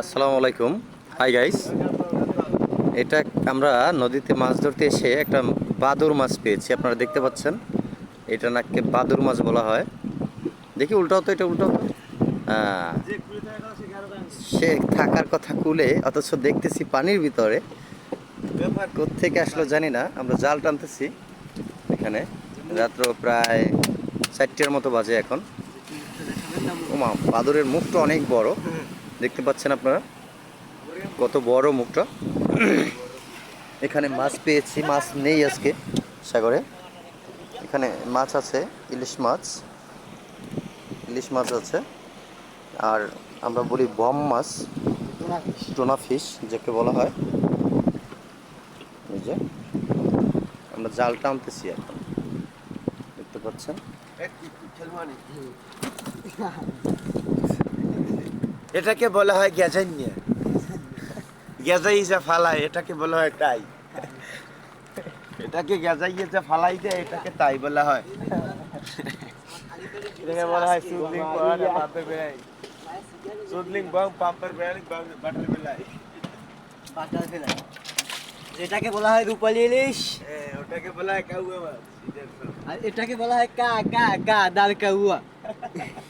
আসসালামু আলাইকুম। Hi guys, এটা আমরা নদীতে মাছ ধরতে এসে একটা বাদুর মাছ পেয়েছি। আপনারা দেখতে পাচ্ছেন, এটা নাকি বাদুর মাছ বলা হয়। দেখি উল্টাও তো, এটা উল্টাও তো। হ্যাঁ, সে থাকার কথা কুলে, অথচ দেখতেছি পানির ভিতরে। কোত্থেকে আসলো জানি না। আমরা জাল টানতেছি এখানে, রাত্র প্রায় 4টার মতো বাজে এখন। ওমা, বাদুরের মুখটা অনেক বড়, দেখতে পাচ্ছেন আপনারা কত বড় মুখটা। এখানে মাছ পেয়েছি, মাছ নেই আজকে সাগরে। এখানে মাছ আছে, ইলিশ মাছ, ইলিশ মাছ আছে। আর আমরা বলি বম মাছ, টোনা ফিশ যাকে বলা হয়। এই যে আমরা জাল টানতেছি এখন, দেখতে পাচ্ছেন। এটাকে বলা হয় গ্যাজাইনিয়া। গ্যাজাই যা ফালায় এটাকে বলা হয় টাই। এটাকে গ্যাজাইয়ে যা ফালাই দেয় এটাকে তাই বলা হয়। এটাকে বলা হয় সুদলিং পাওয়ার পাম্পের বেলাই। সুদলিং বাম পাম্পের বেলাই বাটার বেলাই। বাটার ফেলাই, এটাকে বলা হয় রূপালী ইলিশ। ওটাকে বলা হয় কাউয়া মাছ। আর এটাকে বলা হয় কা কা কা দার কাউয়া।